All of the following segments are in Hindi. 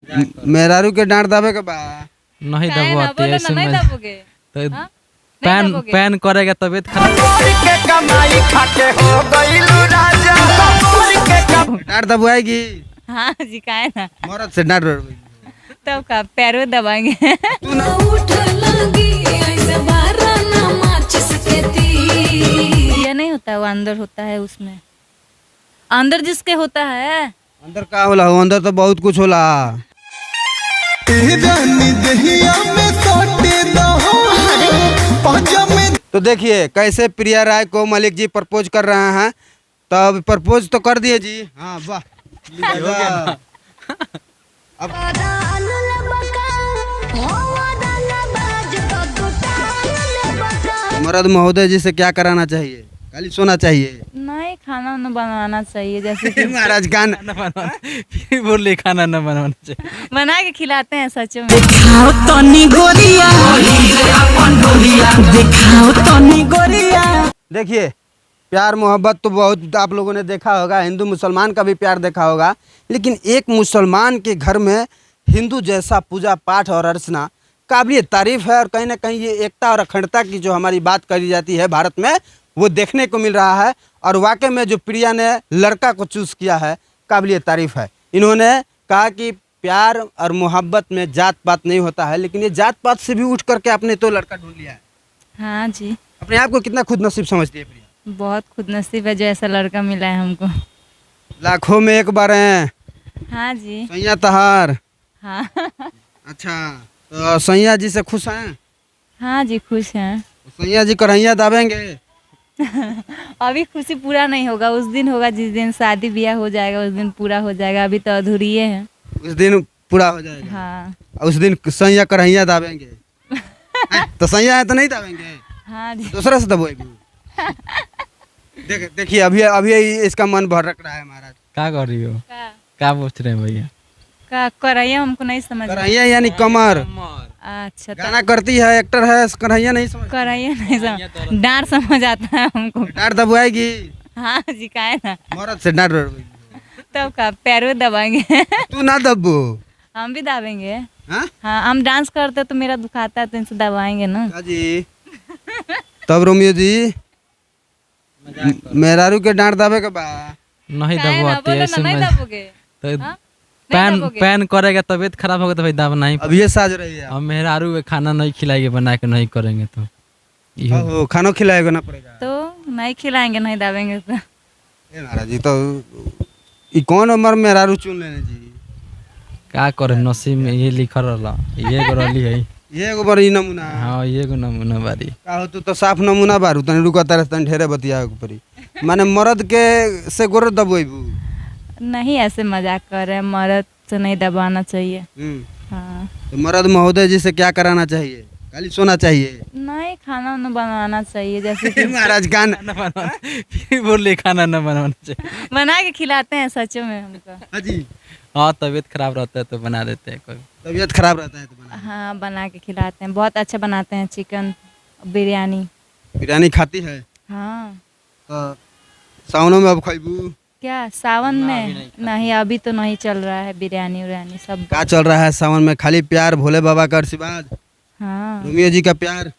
मेहरारू के डांट दाबे के बा नहीं काहे ना दबवाते बोलो ना, ऐसे नहीं में दबोगे। तो हाँ? पैन नहीं दबोगे। पैन करेगा तबीयत खराब। डांट दबवाएगी। हाँ जी, काहे ना। मरद से डांट दबवाएगी। तब का पैरों दबाएंगे। तू ना ये नहीं होता, वो अंदर होता है उसमें। अंदर जिसके होता है। अंदर का होला हो, अंदर तो बहुत कुछ होला। तो देखिए कैसे प्रिया राय को मलिक जी प्रपोज कर रहे हैं। तब प्रपोज तो कर दिए जी। हाँ वाह, अब मर्द महोदय जी से क्या कराना चाहिए? खाली सोना चाहिए। नहीं, खाना वाना बनाना चाहिए, जैसे कि महाराज गान फिर बोले खाना न बनाना चाहिए। बना के खिलाते हैं सच में। देखिए प्यार मोहब्बत तो बहुत आप लोगों ने देखा होगा, हिंदू मुसलमान का भी प्यार देखा होगा, लेकिन एक मुसलमान के घर में हिंदू जैसा पूजा पाठ और अर्चना काबिल तारीफ है। और कहीं ना कहीं ये एकता और अखंडता की जो हमारी बात करी जाती है भारत में, वो देखने को मिल रहा है। और वाकई में जो प्रिया ने लड़का को चूज़ किया है काबिल तारीफ है। इन्होंने कहा कि प्यार और मोहब्बत में जात पात नहीं होता है, लेकिन ये जात पात से भी उठ करके आपने तो लड़का ढूंढ लिया है। हाँ जी, अपने आप को कितना खुद नसीब समझती है प्रिया? बहुत खुद नसीब है जो ऐसा लड़का मिला है हमको। लाखों में एक बार हैं हाँ जी। सैया तहार। हाँ। अच्छा, तो सैया जी से खुश हैं? हाँ जी, खुश हैं। सैया जी करैया दाबेंगे? अभी खुशी पूरा नहीं होगा, उस दिन होगा जिस दिन शादी ब्याह हो जाएगा, उस दिन पूरा हो जाएगा। अभी तो अधूरी है। उस दिन पूरा हो जाएगा। हाँ। उस दिन सैया करैया दाबेंगे। तो सैया है तो नहीं दाबेंगे? हाँ जी। दूसरा से दबोएगी। देखिए अभी अभी इसका मन भटक रहा है महाराज। क्या कर रही हो? क्या पूछ रहे हैं भैया? का करैया हमको नहीं समझ में। करैया यानी कमर। अच्छा, तो गाना करती है, एक्टर है, करैया नहीं समझ। करैया नहीं समझ, डांट समझ आता है हमको। डांट दबवाएगी। हाँ जी, काहे ना। मरद से डांट दबवाएगी। तब का पैरों दबाएंगे। तू ना दबो। हम भी दबाएंगे। हाँ हाँ, हम डांस करते तो मेरा दुखाता है, तो इनसे दबाएंगे ना। जी। तब रोमियो जी मेहरारू के डांट दाबे के बा नहीं काहे ना, दबवाते बोलो ना, ऐसे नहीं में दबोगे। तो हाँ? पैन नहीं दबोगे। पैन करेगा तबीयत खराब होगा तो भाई दाबना ही। अब ये साज रही है। हम मेहरारू के खाना नहीं खिलाएंगे, बना के नहीं करेंगे तो इहो। ओहो, खाना खिलाएगा ना पड़ेगा। तो नहीं खिलाएंगे, नहीं दाबेंगे तो। ए महाराज जी, तो ई कौन उम्र मेहरारू चुन लेने जी? क्या करे, नसीब में ये लिखल रहा, ये गो रही है। ये एगो बड़ी नमूना। हाँ, ये गो नमूना बारी। का हो, तू तो साफ नमूना बारू। तनी रुका तारे तनी ढेरे बतिया के परी। माने मर्द के से गोर दबोइबू। नहीं, ऐसे मजाक कर रहे हैं, मर्द से नहीं दबाना चाहिए। हाँ। तो मर्द महोदय जी से क्या कराना चाहिए? खाली सोना चाहिए। नहीं, खाना वाना बनाना चाहिए, जैसे कि महाराज गान फिर बोले खाना न बनाना चाहिए। बना के खिलाते हैं सच में हमको। हाँ जी। हाँ, तबीयत खराब रहता है तो बना देते हैं कभी। तबीयत खराब रहता है तो बना। हाँ, बना के खिलाते हैं, बहुत अच्छा बनाते हैं। चिकन बिरयानी। बिरयानी खाती है? हाँ। तो सावनों में अब खाइबू? क्या सावन में? नहीं, अभी तो नहीं चल रहा है बिरयानी उरयानी सब। क्या चल रहा है सावन में? खाली प्यार, भोले बाबा का आशीर्वाद, हाँ। रोमियो जी का प्यार।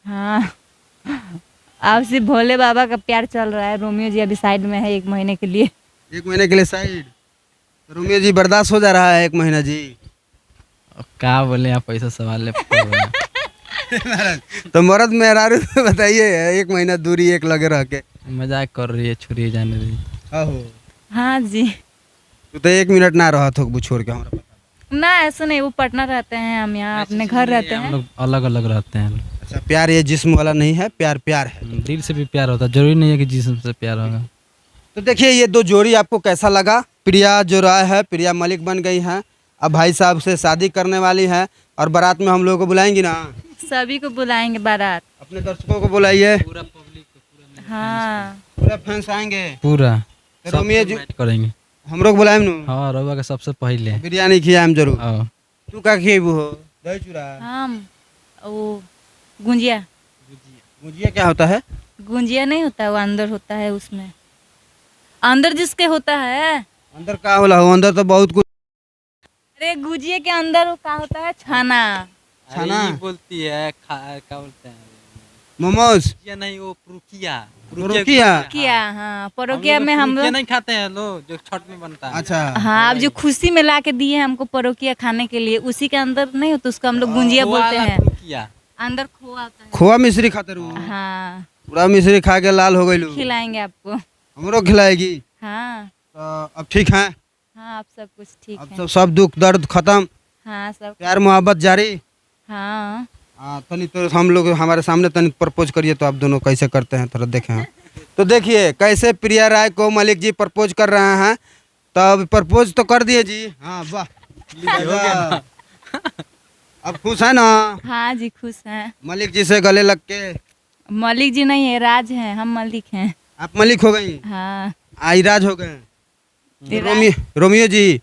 हाँ, अब सिर्फ भोले बाबा का प्यार चल रहा है। रोमियो जी अभी साइड में है 1 महीने के लिए। 1 महीने के लिए साइड? रोमियो जी बर्दाश्त हो जा रहा है 1 महीना जी? अब क्या बोले, आप पैसा सवाल ले। तो मर्द मेहरारू बताइए, 1 महीना दूरी एक लगे रह के। मजाक कर रही है, छुरी जाने रही। आहो, हाँ जी। तू तो 1 मिनट ना रहा थोक छोड़ के हमरा पता। ना, ऐसा नहीं, वो पटना रहते हैं, हम यहाँ अपने घर रहते हम हैं। लोग अलग अलग रहते हैं। अच्छा, प्यार ये जिस्म वाला नहीं है, प्यार प्यार है। दिल से भी प्यार होता है, जरूरी नहीं है कि जिस्म से प्यार होगा। तो देखिए ये 2 जोड़ी आपको कैसा लगा? प्रिया जो राय है, प्रिया मलिक बन गई हैं, अब भाई साहब से शादी करने वाली हैं। और बारात में हम लोगों को बुलाएंगी ना? सभी को बुलाएंगे बारात। अपने दर्शकों को बुलाइए। हाँ। पूरा फैंस आएंगे पूरा रोमियो जी करेंगे। हम लोग बुलाएम नु? हाँ, रउआ के सबसे पहले। बिरयानी खियाम जरूर। हाँ। तू का खिएबू हो? दही चूड़ा? हम वो गुंजिया। गुजिया क्या होता है? गुंजिया नहीं होता, वो अंदर होता है उसमें। अंदर जिसके होता है। अंदर का होला हो? अंदर तो बहुत कुछ अरे गुजिया के अंदर वो क्या होता है, छाना। छाना? अरे ये बोलती है क्या बोलते हैं मोमोज, ये नहीं वो पुरुकिया पुरुकिया। किया, हाँ परोकिया में हम पुरुकिया लोग। नहीं खाते हैं लोग, जो छठ में बनता है। अच्छा, हाँ, अब जो खुशी में ला के दिए हैं हमको परोकिया खाने के लिए, उसी के अंदर नहीं होता, उसको हम लोग गुंजिया खोआ बोलते वाला हैं। पुरुकिया। अंदर खोआ होता है। खोआ मिश्री खाते रहूँ, हाँ, पूरा मिश्री खा के लाल हो गई। खिलाएंगे आपको। हमरो खिलाएगी? हाँ तो अब ठीक है, हाँ, अब सब कुछ ठीक अब है। सब दुख दर्द खत्म, हाँ सब। प्यार मोहब्बत जारी। हाँ, तनी तो हम लोग हमारे सामने तनी प्रपोज करिए, तो आप दोनों कैसे करते हैं थोड़ा देखें हम। तो देखिए कैसे प्रिया राय को मलिक जी प्रपोज कर रहे हैं। तब प्रपोज तो कर दिए जी। हाँ वाह, गजब। अब खुश है ना हाँ जी, खुश हैं। मलिक जी से गले लग के? मलिक जी नहीं है, राज हैं, हम मलिक हैं। आप मलिक हो गई, हाँ, आइराज हो गए। ये रोमियो जी,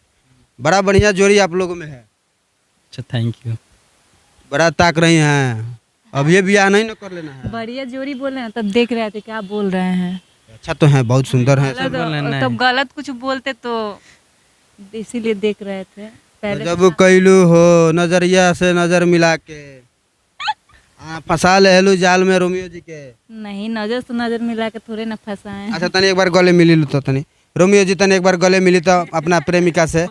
बड़ा बढ़िया जोड़ी आप लोगों में है, अच्छा थैंक यू। बड़ा ताक रही हैं। अब ये ब्याह नहीं ना कर लेना है? बढ़िया जोड़ी बोले ना, तब देख रहे थे क्या बोल रहे हैं। अच्छा तो है, बहुत सुंदर है। तब गलत कुछ बोलते तो इसीलिए देख रहे थे पहले। जब कैलू हो नजरिया से नजर मिला के, फंसा लेलू जाल में रोमियो जी के। नहीं, नजर से नजर मिला के थोड़े ना फंसाए। अच्छा तनी एक बार गले मिली लू, तो तनी रोमियो जी तनी एक बार गले मिली तो अपना प्रेमिका से।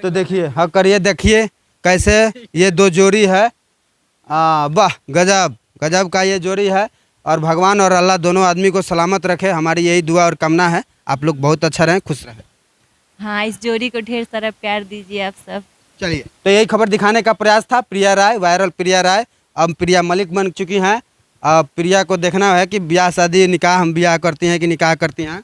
तो देखिए, हाँ करिए, देखिए कैसे ये दो जोड़ी है। वाह, गजब गजब का ये जोड़ी है। और भगवान और अल्लाह दोनों आदमी को सलामत रखे, हमारी यही दुआ और कामना है। आप लोग बहुत अच्छा रहें, खुश रहें। हाँ, इस जोड़ी को ढेर सारा प्यार दीजिए आप सब। चलिए, तो यही खबर दिखाने का प्रयास था। प्रिया राय, वायरल प्रिया राय अब प्रिया मलिक बन चुकी हैं। अब प्रिया को देखना है कि ब्याह शादी निकाह हम ब्याह करती हैं कि निकाह करती हैं।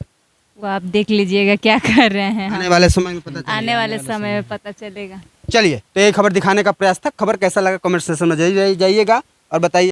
वो आप देख लीजिएगा क्या कर रहे हैं। आने वाले समय में पता चलेगा। आने वाले समय में पता चलेगा। चलिए, तो यही खबर दिखाने का प्रयास था। खबर कैसा लगा कमेंट सेक्शन में जाइएगा और बताइए।